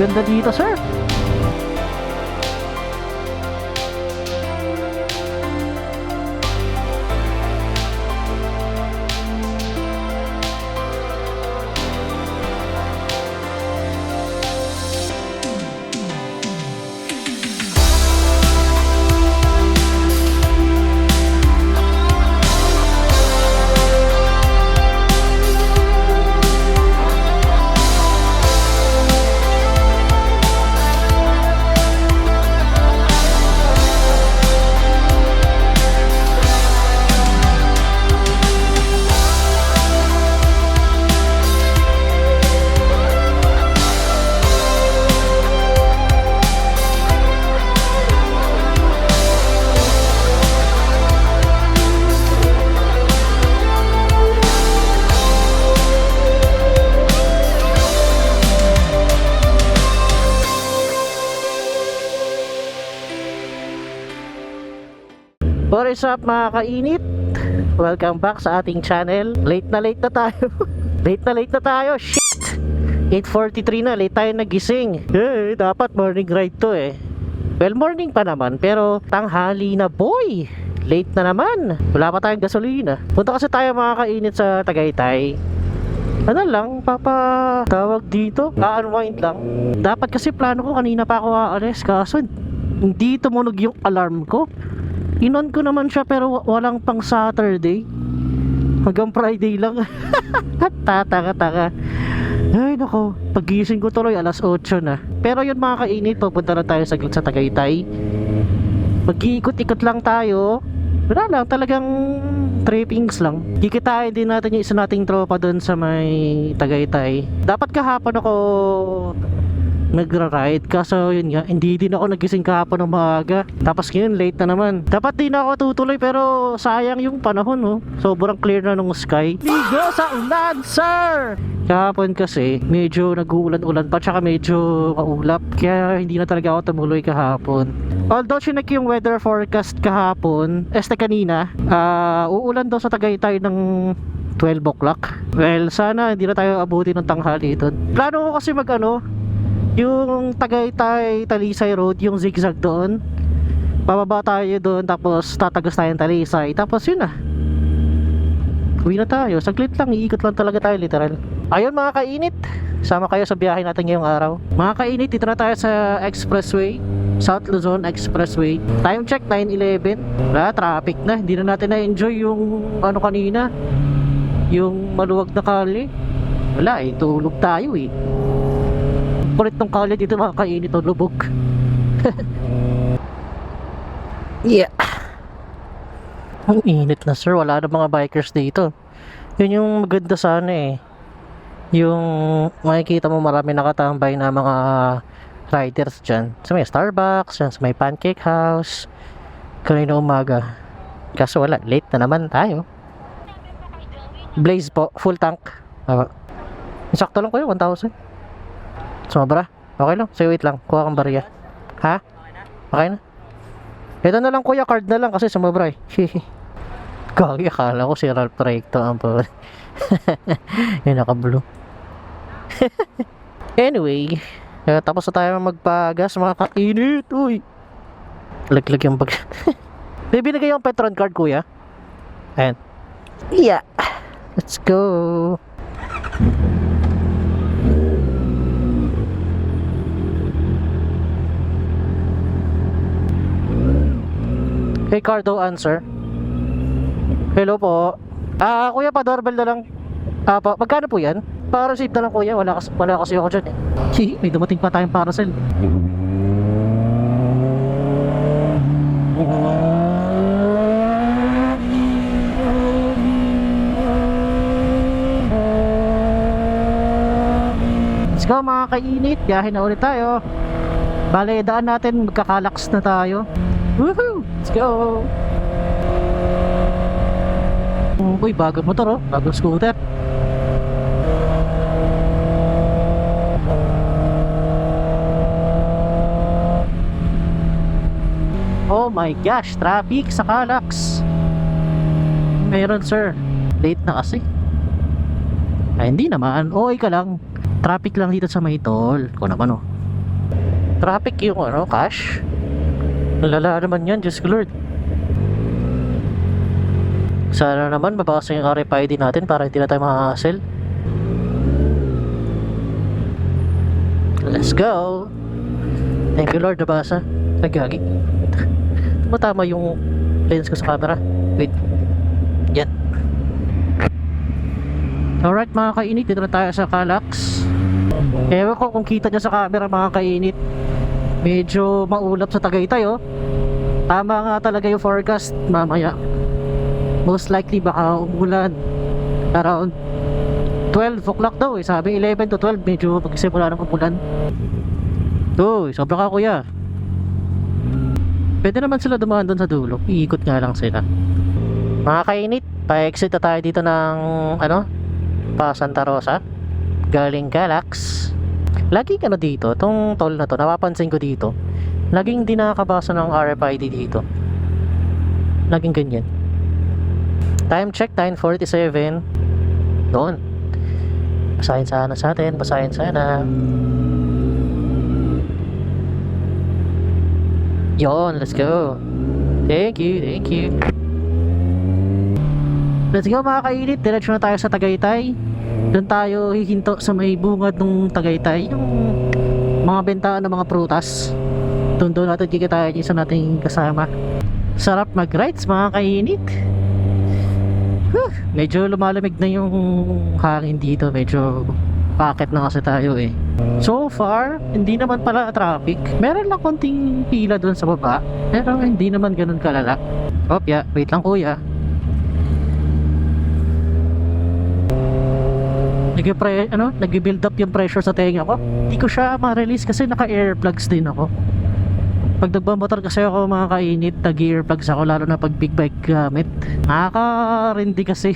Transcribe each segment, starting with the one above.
Ganda dito, sir. What is up mga kainit? Welcome back sa ating channel. Late na tayo. late na tayo. Shit! 8:43 na, late tayo nagising. Dapat morning ride to eh. Well, morning pa naman, pero tanghali na boy. Late na naman. Wala pa tayong gasolina. Punta kasi tayo mga kainit sa Tagaytay. Ano lang, tawag dito, unwind lang. Dapat kasi plano ko kanina pa ako aalis, kaso hindi tumunog yung alarm ko. Inon ko naman siya pero walang pang Saturday. Hanggang Friday lang. Tataka. Ay nako, pagising ko tuloy alas 8 na. Pero yun mga kainit, pupunta na tayo saglit sa Tagaytay. Mag-iikot-ikot lang tayo. Wala lang, talagang trippings lang. Kikitain din natin yung isa nating tropa doon sa may Tagaytay. Dapat kahapon ako nagra-ride, kaso yun nga, hindi din ako nagising kahapon ng maaga. Tapos ngayon late na naman. Dapat din ako tutuloy pero sayang yung panahon, no? Sobrang clear na nung sky. Ligo sa ulan, sir! Kahapon kasi medyo nag-uulan-ulan pa, tsaka medyo maulap, kaya hindi na talaga ako tumuloy kahapon. Although chinek yung weather forecast kahapon, kanina, uulan daw sa Tagaytay ng 12 o'clock. Well, sana hindi na tayo abuti ng tanghali ito. Plano ko kasi yung Tagaytay Talisay Road, yung zigzag doon, bababa tayo doon, tapos tatagos tayo ng Talisay, tapos yun na, uwi na tayo. Saglit lang, iikot lang talaga tayo literal. Ayun mga kainit, sama kayo sa biyahe natin ngayong araw. Mga kainit, dito na tayo sa expressway, South Luzon Expressway. Time check 9:11. Wala, traffic na, hindi na natin na-enjoy yung kanina, yung maluwag na kali. Wala eh, tulog tayo eh. Kulit tong kalye dito mga kainit, o lubog. Yeah. Ang init na sir, wala na mga bikers dito. Yun yung maganda sana eh. Yung makikita mo marami nakatambay na mga riders dyan. Sa may Starbucks, dyan sa may Pancake House. Kanina umaga. Kaso wala, late na naman tayo. Blaze po, full tank. Sakto lang ko yun, 1,000. Sumabra? Okay lang, say wait lang, kuha kang barya. Ha? Okay na? Ito na lang kuya, card na lang kasi sumabra eh. Gagi, akala ko si Ralph Recto ang po. Yung naka-blue. Anyway, tapos na tayo magpagas mga kainit. Uy, laglag yung bag. May binigay yung Petron card kuya. Ayan. Yeah, let's go. Hey Cardo, answer. Hello po. Kuya, pa-doorbell na lang. Magkano po yan? Pa-receipt na lang kuya, wala kasi ako dyan eh. May dumating pa tayong parcel. Let's go mga kainit, biyahe na ulit tayo. Bale, daan natin, magkakalaks na tayo. Woohoo! Let's go! Uy, bagong motor oh, bagong scooter. Oh my gosh, traffic sa Calax. Meron sir, late na kasi. Ay hindi naman, okay ka lang. Traffic lang dito sa may toll. Kung naman oh, Traffic yung ano, cash. Nalala naman yan, Diyos ko Lord. Sana naman mabasa yung RFID natin para hindi na tayo ma-hassle. Let's go. Thank you Lord, nabasa. Nagagi. Matama yung lens ko sa camera. Wait. Yan. Alright mga kainit, dito na tayo sa Calax. Ewan ko kung kita nyo sa camera mga kainit, medyo maulap sa Tagaytay oh. Tama nga talaga yung forecast mamaya. Most likely baka umulan around 12 o'clock daw eh. Sabi 11 to 12 medyo magsimula ng umulan. Uy, sobra ka kuya. Pwede naman sila dumaan doon sa dulo. Iikot nga lang sila. Mga kainit, pa-exit na tayo dito ng ano, pa Santa Rosa galing Calax. Laging ano dito, tong toll na to, napapansin ko dito, laging di nakakabasa ng RFID dito. Laging ganyan. Time check, 9:47. Doon. Basahin sana sa atin, basahin sana. Yon, let's go. Thank you, thank you. Let's go mga kainit, diretso na tayo sa Tagaytay. Doon tayo hihinto sa may bungad ng Tagaytay, yung mga bentaan ng mga prutas. Doon natin kikitain yung isa nating kasama. Sarap mag-rides mga kainit. Medyo lumalamig na yung hangin dito, medyo packet na kasi tayo eh. So far, hindi naman pala traffic. Meron lang konting pila doon sa baba, pero hindi naman ganun kalala. Opya, wait lang kuya. Nag-build up yung pressure sa tenga ko. Hindi ko siya ma-release kasi naka-earplugs din ako. Pag nagbamotor kasi ako mga kainit, nag-earplugs ako, lalo na pag big bike gamit. Nakaka-rindi kasi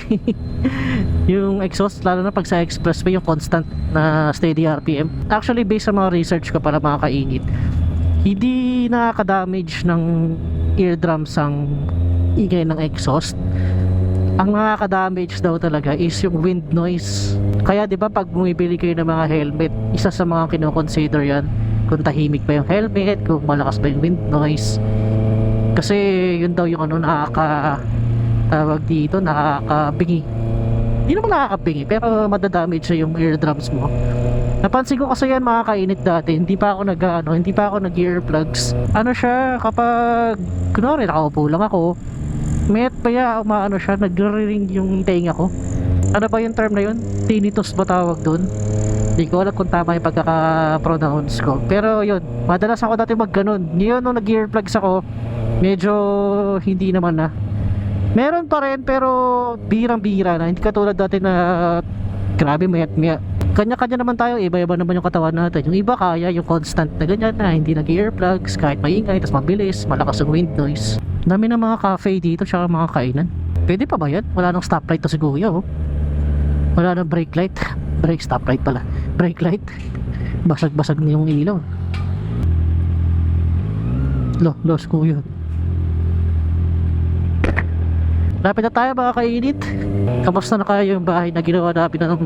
yung exhaust, lalo na pag sa expressway, yung constant na steady RPM. Actually, based sa mga research ko para mga kainit, hindi nakaka-damage ng eardrums ang ingay ng exhaust. Ang nakaka-damage daw talaga is yung wind noise. Kaya 'di ba pag bumibili kayo ng mga helmet, isa sa mga kino-consider 'yan kung tahimik ba yung helmet, kung malakas ba yung wind noise. Kasi yun daw yung ano, tawag dito, nakakabingi. Hindi naman nakakabingi, pero madadamage siya yung eardrums mo. Napansin ko kasi yan mga kainit dati, hindi pa ako nag-earplugs. Ano siya, kapag kunwari nakaupo lang ako, mayat pa umaano siya, nagre-ring yung tenga ko. Ano ba yung term na yun? Tinnitus ba tawag dun? Hindi ko alam kung tama yung pagkaka-pronounce ko. Pero yun, madalas ako dati mag-ganon. Ngayon nung nag-earplugs ako, medyo hindi naman na. Meron pa rin pero birang-bira na. Hindi katulad dati na grabe mayat-maya. Kanya-kanya naman tayo, iba-iba naman yung katawan natin. Yung iba kaya yung constant na ganyan na hindi nag-earplugs, kahit maingay, tas mabilis, malakas yung wind noise. Dami ng mga cafe dito, tsaka mga kainan. Pwede pa ba yan? Wala nang stoplight to si Kuya oh. Wala nang brake light. Stoplight pala. Brake light. Basag-basag na yung ilaw. Si Kuya. Lapit na tayo mga kainit. Kamusta na kaya yung bahay na ginawa namin ng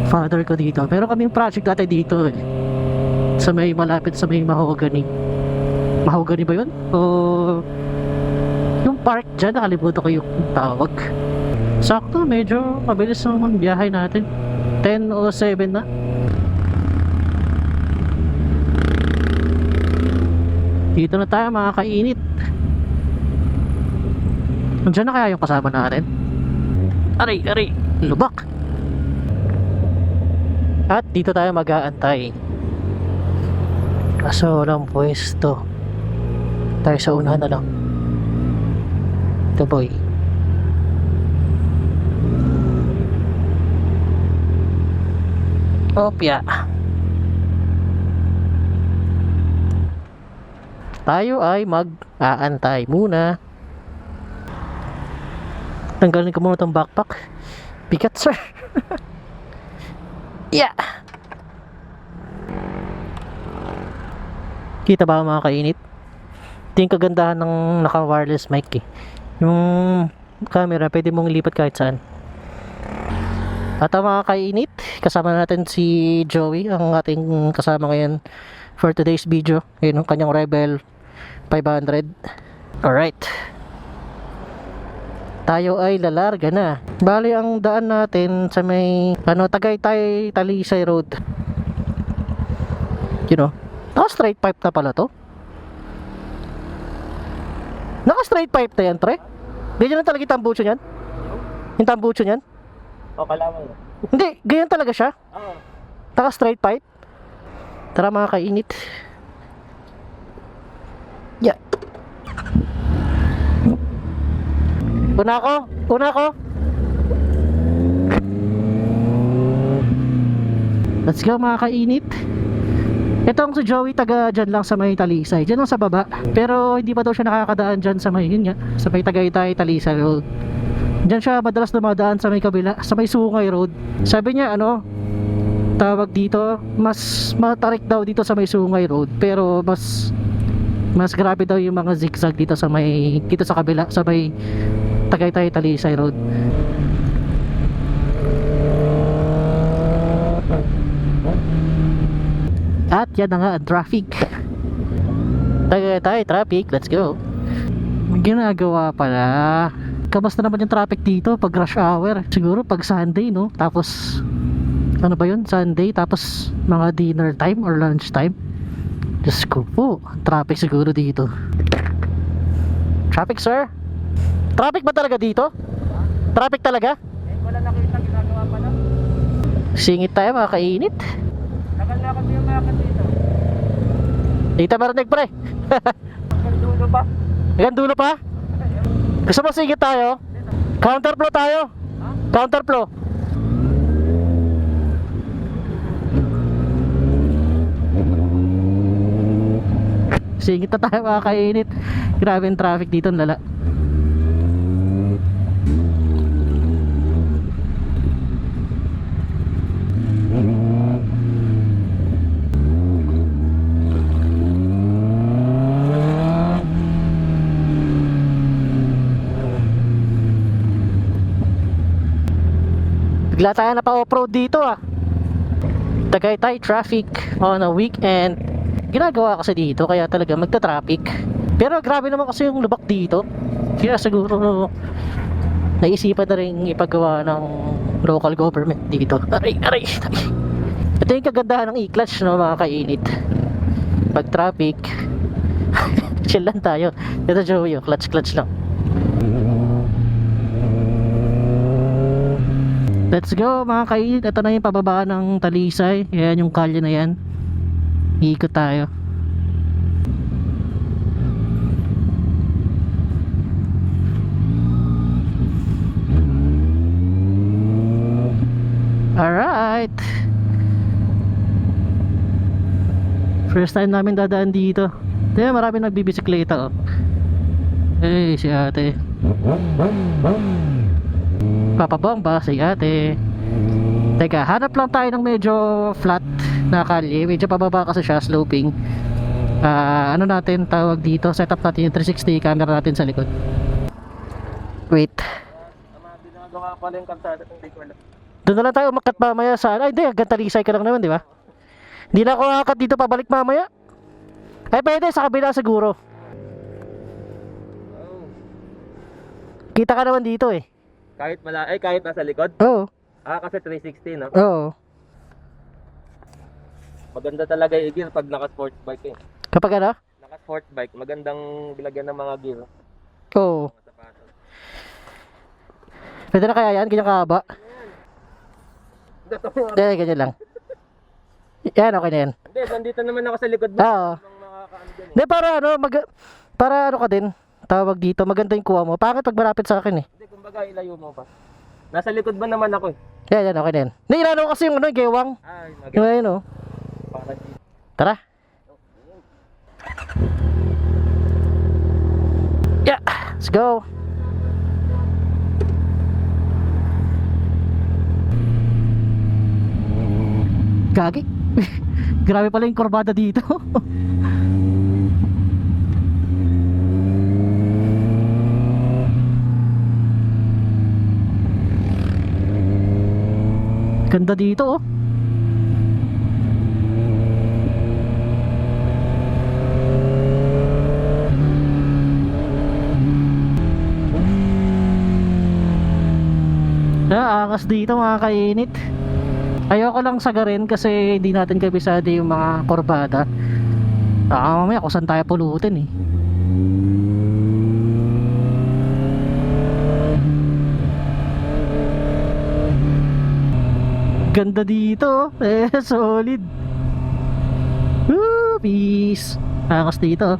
father ko dito? Meron kaming project dati dito eh. Malapit sa may mahogany. Mahogany ba yun? O yung park dyan, nakalimutan ko yung tawag. Sakto, medyo mabilis naman biyahe natin. 10:07 na. Dito na tayo mga kainit. Nandiyan na kaya yung kasama natin? Aray, lubak. At dito tayo mag-aantay. Kaso walang pwesto. Tayo sa unahan na lang. Ito boy. Opya. Tayo ay mag-aantay muna. Tanggalin ko muna itong backpack. Bigat sir. Yeah. Kita ba mga kainit? Ito yung kagandahan ng naka-wireless mic eh. Yung camera pwede mong ilipat kahit saan. At mga kainit, Kasama natin si Joey, ang ating kasama ngayon for today's video. Yun ang kanyang Rebel 500. Alright. Tayo ay lalarga na. Bali ang daan natin sa may Tagaytay Talisay Road. You know, naka straight pipe na pala to. Naka straight pipe na yan, pre. Ganyan lang talaga yung tambucho niyan. Yung tambucho niyan. O, kalawang. Hindi, ganyan talaga siya. Oo. Naka straight pipe. Tara mga kainit. Yeah. Una ko. Let's go mga kainit. Itong si Joey taga dyan lang sa may Talisay. Dyan lang sa baba. Pero hindi pa daw siya nakakadaan dyan sa may, yun nga, sa may Tagaytay Talisay Road. Dyan siya madalas dumadaan sa may kabila, sa may Sungay Road. Sabi niya tawag dito, mas matarik daw dito sa may Sungay Road, pero mas grabe daw yung mga zigzag dito sa kabila, sa may Tagaytay Talisay Road. At yan na nga ang traffic. Tagaytay traffic, let's go. Ginagawa pala. Kamusta naman yung traffic dito pag rush hour? Siguro pag Sunday, no? Tapos ano ba yun? Sunday, tapos mga dinner time or lunch time. Diyos ko po, traffic siguro dito. Traffic, sir? Traffic ba talaga dito? Traffic talaga? Wala nakita ginagawa pala. Singit tayo mga kainit. Nakal-nakal yung makakit dito. Dito marinig pre. Hanggang dulo ba? Hanggang dulo pa? Gusto mo singit tayo? Counterflow tayo. Counterflow. Singit na tayo mga kainit. Grabe yung traffic dito, lala. Bigla tayo na pa off-road dito Tagaytay traffic on a weekend. Ginagawa kasi dito kaya talaga magta-traffic. Pero grabe naman kasi yung lubak dito. Kaya siguro naisipan na rin ipagawa ng local government dito. Aray. Ito yung kagandahan ng e-clutch, no, mga kainit. Pag traffic chill lang tayo. Ito Joey, clutch lang. Let's go mga kainit. Ito na yung pababa ng Talisay. Ayan yung kalye na yan. Iikot tayo. Alright. First time namin dadaan dito. Kaya marami nagbibisikleta Eh, si ate. Papabomba si ate. Teka, hanap lang tayo ng medyo flat na kalye. Medyo pababa kasi siya, sloping. Ano natin tawag dito? Set up natin yung 360 camera natin sa likod. Wait. Ginagawa pala yung kalsada kung di ko alam. Doon na lang tayo umakat mamaya sa... Ay, hindi. Hanggang Talisay ka lang naman, di ba? Hindi na ako akakat dito pabalik mamaya. Ay, pwede. Sa kabila siguro. Kita ka naman dito eh. Kahit nasa likod? Oo. Kasi 360, no? Oo. Maganda talaga yung gear pag naka-sports bike Kapag ano? Naka-sports bike, magandang bilagyan ng mga gear. Oo. Mga sapatos. Pwede na kaya yan? Ganyan kahaba? Hindi, ganyan lang. Yan, okay na yan. Hindi, nandito naman ako sa likod mo. Oo. Hindi, para para ano ka din. Tawag dito, maganda yung kuha mo. Bakit pag malapit sa akin eh? Hindi, kumbaga ilayo mo pa. Nasa likod ba naman ako Yan, okay na yan. Hindi, inano kasi yung gewang. Ay, Yung ayun para Tara. Yeah, let's go. Gagi. Grabe pala yung kurbada dito. Ganda dito angas dito mga kainit. Ayoko lang sagarin kasi hindi natin kabisado yung mga kurbada. Mamaya kung saan tayo pulutin eh. Ganda dito, solid. Woo, peace. Angas dito.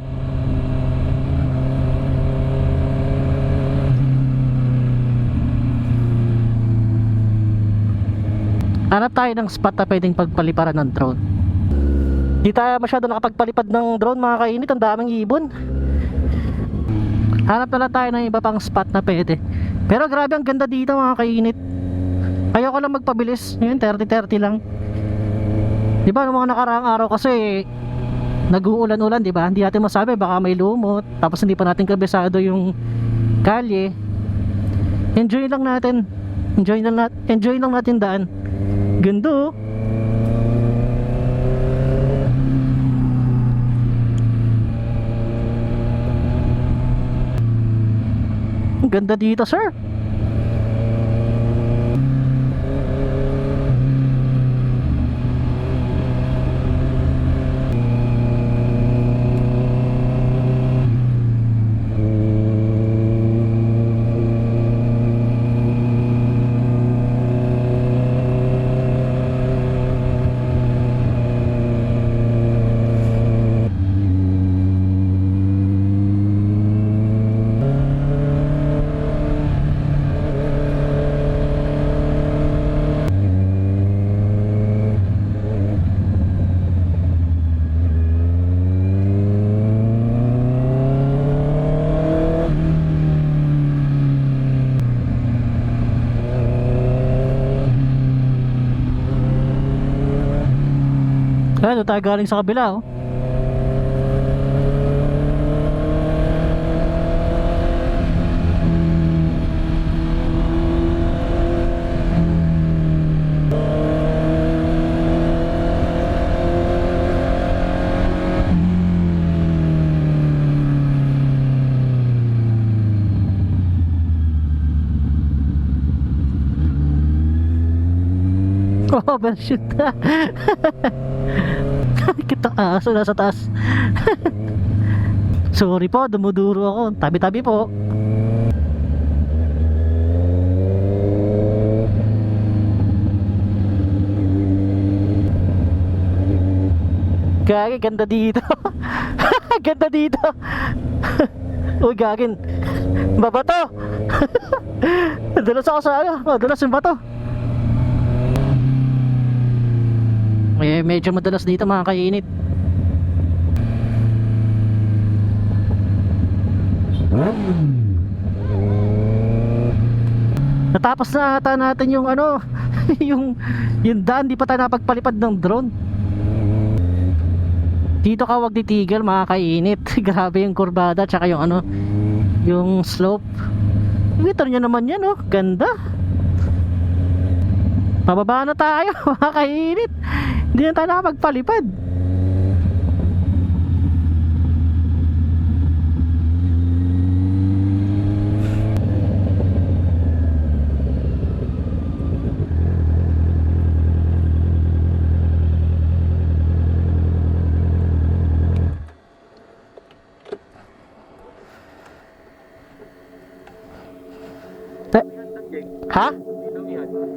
Hanap tayo ng spot na pwedeng pagpaliparan ng drone. Di tayo masyado nakapagpalipad ng drone mga kainit, ang daming ibon. Hanap na lang tayo ng iba pang spot na pwede. Pero grabe ang ganda dito mga kainit. Ayoko lang magpabilis. Yun, 30-30 lang. Diba noong mga nakaraang araw kasi nag-uulan-ulan, diba? Hindi natin masabi, baka may lumot. Tapos hindi pa natin kabisado yung kalye. Enjoy lang natin. Enjoy lang natin daan. Ganda oh. Ang ganda dito, sir. Doon tayo galing sa kabila oh. Overshoot na. Kita aso nasa taas. Sorry po, dumuduro ako. Tabi-tabi po. Gagi, ganda dito. Ganda dito. Uy, gagin. Babato. Dalas ako sa ano. Dalas yung bato. Medyo madalas dito mga kainit. Natapos na ata natin yung ano yung daan, di pa tayo napagpalipad ng drone. Dito ka wag titigil mga kainit. Grabe yung kurbada tsaka yung ano, yung slope. Ito nyo naman yan oh, ganda. Pababa na tayo mga kainit. Hindi na tayo nakapagpalipad. Jake. Ha? Dito, 'yan. 'Yan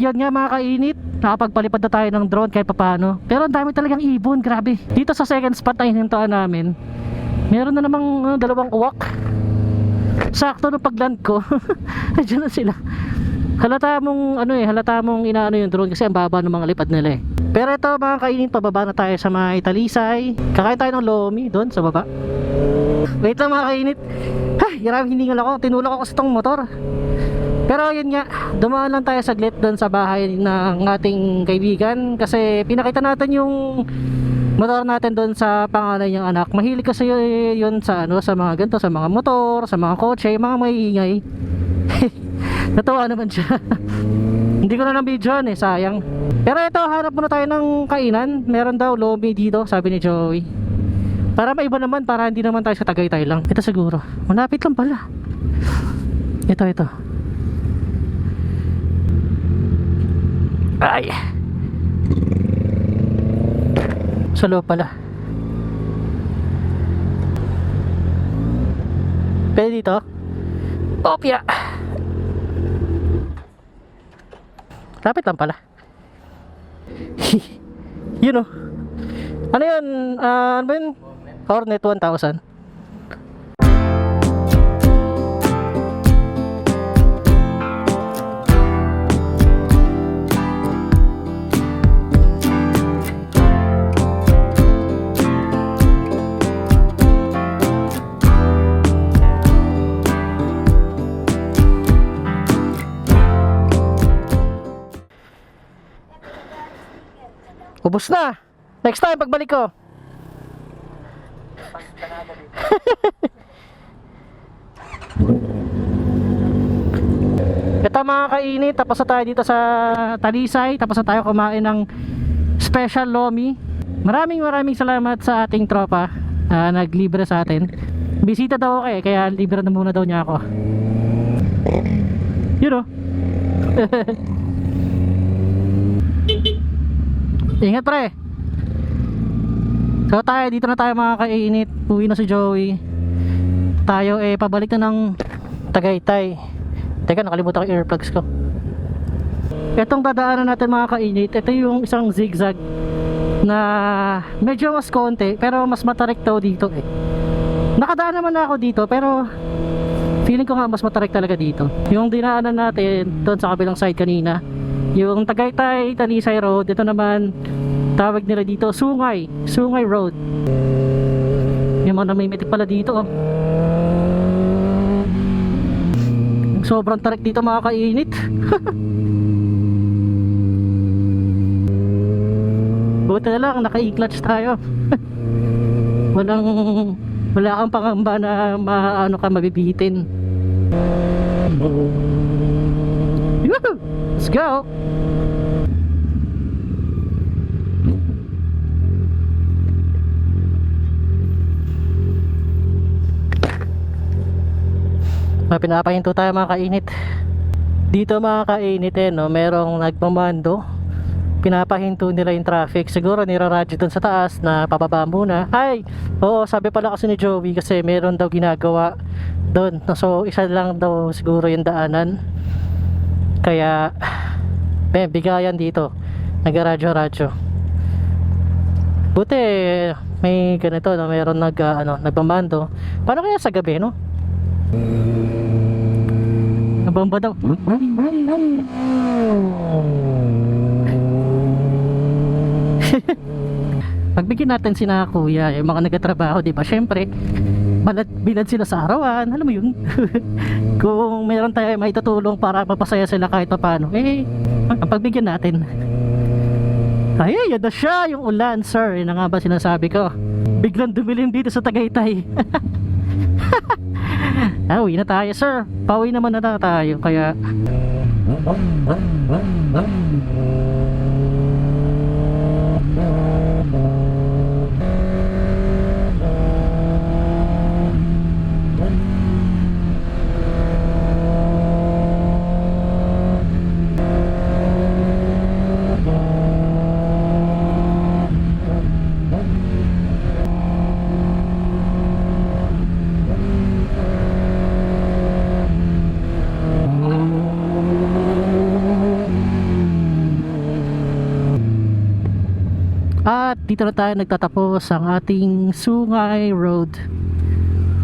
yun nga mga kainit, nakapagpalipad na tayo ng drone kahit papaano. Pero ang dami talagang ibon, grabe. Dito sa second spot na hinintuan namin, meron na namang dalawang uwak. Sakto nung pagland ko, nandiyan na sila. Halata mong halata mong inaano yung drone kasi ang baba ng mga lipad nila eh. Pero ito mga kainit, pababa na tayo sa mga Talisay. Kakain tayo ng lomi doon sa baba. Wait lang mga kainit. Ay, maraming hiningal ako, tinulak ako sa tong motor. Pero yun nga, dumaan lang tayo saglit doon sa bahay ng ating kaibigan kasi pinakita natin yung motor natin doon sa pangalan niyang anak. Mahilig kasi yun sa sa mga ganito, sa mga motor, sa mga kotse, mga maingay. Natuwa naman siya. Hindi ko na ng video sayang. Pero ito, hanap muna tayo ng kainan. Meron daw lomi dito, sabi ni Joey. Para maiba naman, para hindi naman tayo sa Tagaytay lang. Ito siguro, malapit lang pala. Ito. Ay, sa loob pala. Pwede dito? Opya. Lapit lang pala. Yun ano yun? Ano ba yun? Hornet 1000. Ubus na. Next time pagbalik ko. Ito mga kainit, tapos na tayo dito sa Talisay. Tapos na tayo kumain ng special lomi. Maraming salamat sa ating tropa na naglibre sa atin. Bisita daw ako kaya libre na muna daw niya ako. Yun Ingat pre. So tayo, dito na tayo mga kainit. Uwi na si Joey. Tayo pabalik na ng Tagaytay. Teka, nakalimutan ko yung earplugs ko. Itong dadaanan natin mga kainit, ito yung isang zigzag na medyo mas konti pero mas matarik daw dito Nakadaan naman na ako dito pero feeling ko nga mas matarik talaga dito. Yung dinaanan natin doon sa kabilang side kanina, yung Tagaytay Talisay Road, ito naman tawag nila dito Sungay Road. Yung mga namimitik pala dito sobrang tarik dito mga kainit. Buti na lang naka-e-clutch tayo. Wala kang pangamba na mabibitin. Let's go. Pinapahinto tayo mga kainit. Dito mga kainit merong nagmamando. Pinapahinto nila yung traffic. Siguro niraradyo dun sa taas na pababa muna. Ay, oo, sabi pala kasi ni Joey kasi meron daw ginagawa doon. So isa lang daw siguro yung daanan. Kaya bigayan dito. Nagradyo-radyo. Buti may ganito meron nagmamando. Paano kaya sa gabi Nabamba daw. Pagbigyan natin sina kuya, yung mga nagtatrabaho, di ba? Syempre, bilad sila sa arawan, alam mo yun. Kung meron tayo may tutulong para mapasaya sila kahit paano, ang pagbigyan natin. Ay, yan na siya, yung ulan, sir. Yun na nga ba sinasabi ko. Biglang dumilim dito sa Tagaytay. Uwi na tayo sir. Pauwi naman na tayo. Kaya At dito na tayo nagtatapos ang ating Sungay Road.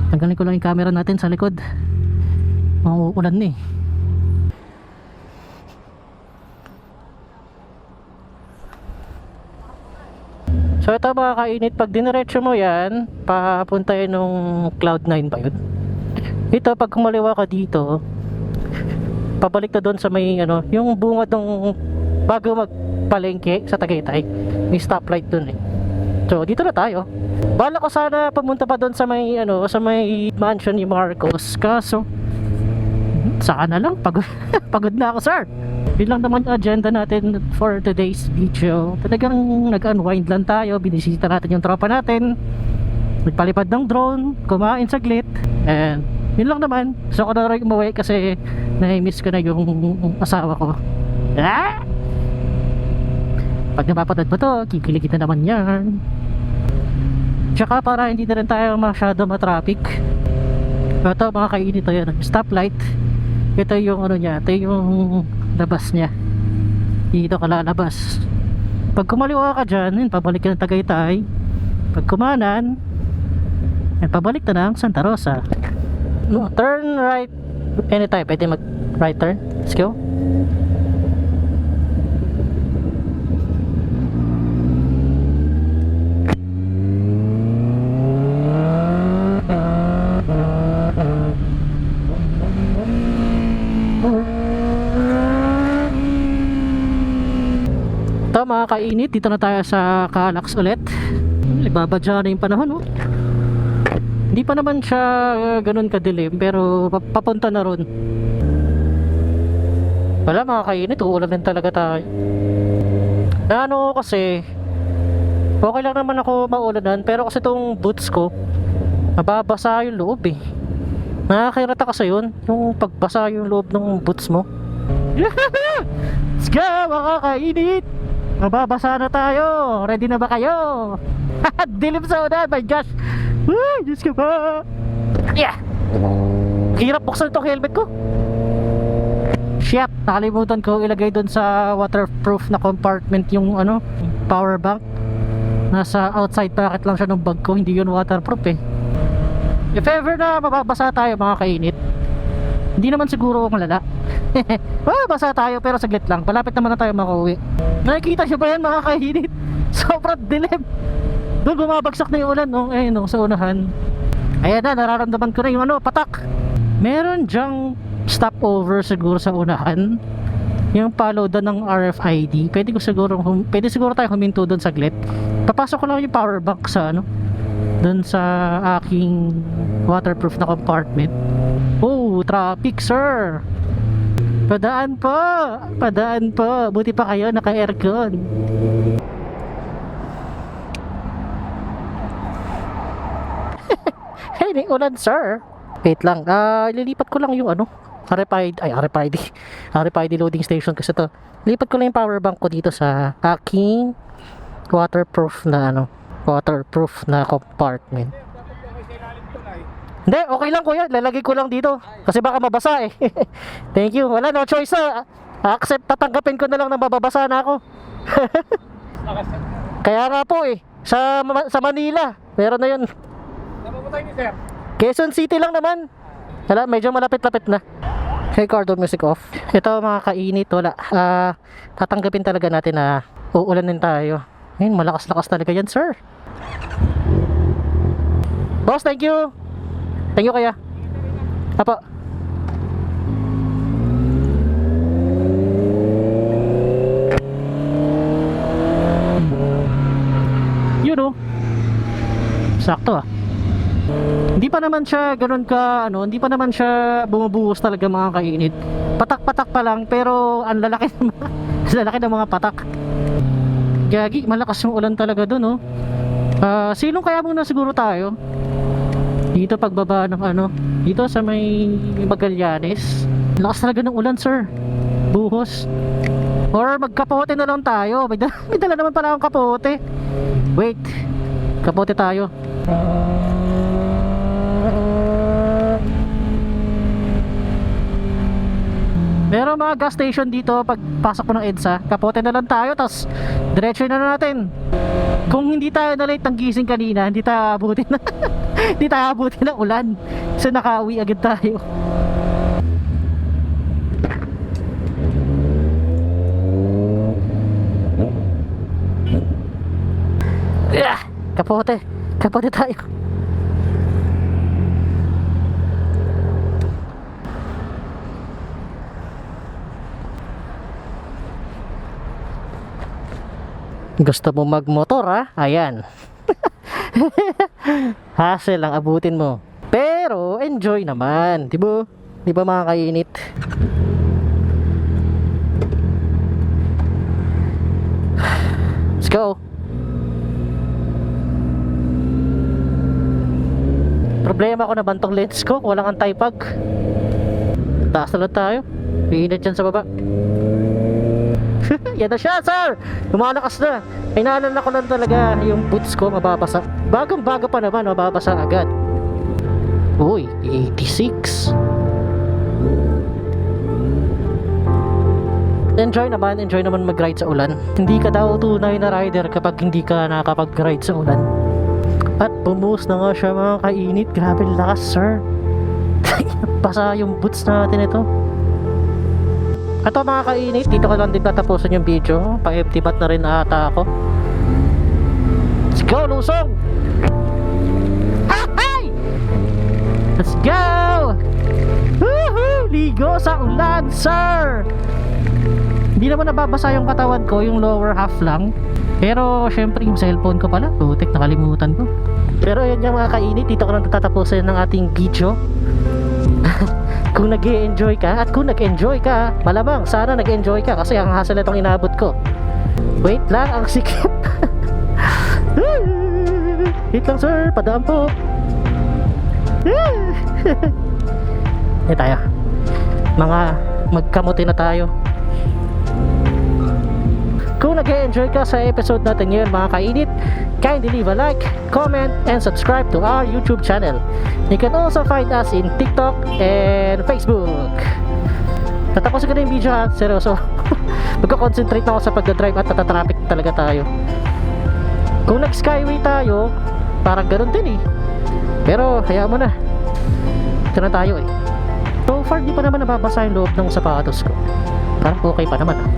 Tanggalin ko lang yung camera natin sa likod. Mauulan na eh. So ito mga kainit, pag diniretso mo yan, papunta yun nung Cloud9 ba yun? Ito pag kumaliwa ka dito, pabalik na doon sa may ano, yung bungad ng bago magpalengke sa Tagaytay. May stoplight doon eh. So dito na tayo. Bala ko sana pumunta pa doon sa may ano, sa may mansion ni Marcos. Kaso saan na lang, pagod na ako sir. Yun lang naman yung agenda natin for today's video. Talagang nag-unwind lang tayo. Binisita natin yung tropa natin, nagpalipad ng drone, kumain saglit, and yun lang naman. So ako na rin umuwi kasi na-miss ko na yung asawa ko. Ah! Pag napapatad pa to, kikiligit na naman yan. Tsaka para hindi na rin tayo masyado matraffic. Ito mga kainit, ito yun, stoplight. Ito yung ano niya, ito yung labas niya. Dito ka lalabas. Pag kumaliwa ka dyan, yun, pabalik ka ng Tagaytay. Pag kumanan, yun, pabalik na ng Santa Rosa. Turn right anytime, pwede mag right turn. Let's go. Ito mga kainit, dito na tayo sa Calax ulit. Nagbabadya na yung panahon, oh. Hindi pa naman siya ganun kadilim, pero papunta na ron. Wala mga kainit, uulan din talaga tayo. Na ano kasi, okay lang naman ako maulanan, pero kasi itong boots ko, mababasa yung loob eh. Nakakirata kasi yun, yung pagbasa yung loob ng boots mo. Let's go mga kainit! Mababasa na tayo. Ready na ba kayo? Dilim sa unan. My gosh. Uy, Diyos ko ba? Yeah. Hirap buksan itong helmet ko. Shit. Nakalimutan ko ilagay doon sa waterproof na compartment yung ano, power bank. Nasa outside pocket lang siya ng bag ko. Hindi yun waterproof eh. If ever na mababasa tayo mga kainit, hindi naman siguro malala. Basa tayo pero saglit lang. Palapit naman na tayo makauwi. Nakikita nyo ba yan mga kainit? Sobrang dilim. Doon bumabagsak na yung ulan, no? Eh, no, sa unahan. Ayan na, nararamdaman ko na yung ano, patak. Meron dyang stopover siguro sa unahan. Yung paloadan ng RFID. Pwede siguro tayo huminto doon saglit. Papasok ko lang yung power bank sa ano, doon sa aking waterproof na compartment. Oh, traffic sir. Padaan po. Padaan po. Buti pa kayo naka-aircon. Hey, may ulan sir. Wait lang. Ililipat ko lang yung ano, RFID loading station kasi to. Lipat ko lang yung power bank ko dito sa aking waterproof na compartment. Hindi, okay lang kuya. Lalagay ko lang dito. Kasi baka mabasa eh. Thank you. Wala, no choice na. Accept, tatanggapin ko na lang na mababasa na ako. Kaya nga po eh. Sa Manila. Meron na yun. Napapunta niyo, sir? Quezon City lang naman. Wala, medyo malapit-lapit na. Hey, cardboard music off. Ito mga kainit, wala. Tatanggapin talaga natin na uulanin tayo. Ayun, malakas-lakas talaga yan, sir. Boss, thank you. Thank you kaya. Apa. Yun oh. Sakto ah. Hindi pa naman siya ganun ka ano, hindi pa naman siya bumubuhos talaga mga kainit. Patak-patak pa lang pero ang lalaki ng mga patak. Gagi, malakas yung ulan talaga doon oh. Silong kaya muna siguro tayo. Dito pagbaba ng ano, dito sa may Magallanes. Lakas talaga ng ulan sir. Buhos. Or magkapote na lang tayo. May dala naman pala akong kapote. Wait. Kapote tayo. Meron mga gas station dito pag pasok mo ng EDSA. Kapote na lang tayo, tapos diretso na natin. Kung hindi tayo na late ng gising kanina, hindi tayo abutin na hindi tayo abutin ng ulan. Kasi nakauwi agad tayo. Kapote. Kapote tayo. Gusto mo magmotor ha? Ayan. Hassle ang abutin mo. Pero enjoy naman, 'di ba? 'Di ba mga kainit? Let's go. Problema ko na bantong lens ko, walang anti-fog. Taas na lang tayo. Iinit dyan sa baba. Yan na siya, sir! Lumalakas na. Inaalala ko lang talaga yung boots ko mababasa. Bagong bago pa naman, mababasa agad. Uy, 86. Enjoy naman mag-ride sa ulan. Hindi ka daw tunay na rider kapag hindi ka nakakapag-ride sa ulan. At bumuhos na nga siya mga kainit. Grabe lakas, sir. Basa yung boots natin ito. Ito mga kainit, dito ko lang din tatapusin yung video. Pa-empty bat na rin ata ako. Let's go, lusong! Hi! Let's go! Woohoo! Ligo sa ulan, sir! Hindi naman nababasa yung katawan ko, yung lower half lang. Pero syempre yung cellphone ko pala, putik, nakalimutan ko. Pero yun yung mga kainit, dito ko lang tatapusin ng ating video. Kung nag-enjoy ka, at kung nag-enjoy ka, malamang sana nag-enjoy ka kasi ang hassle itong inabot ko. Wait lang, ang sikip. Wait lang sir, padaan po. Tayo mga magkamuti na tayo. Kung nag-enjoy ka sa episode natin ngayon mga kainit, kindly leave a like, comment, and subscribe to our YouTube channel. You can also find us in TikTok and Facebook. Tatapusin ko na yung video ha, seryoso. Magka-concentrate na ako sa pagdadrive at natatraffic talaga tayo. Kung nag-skyway tayo, parang ganun din eh. Pero hayaan mo na. Ito na tayo eh. So far di pa naman nababasa yung loob ng sapatos ko. Parang okay pa naman ah.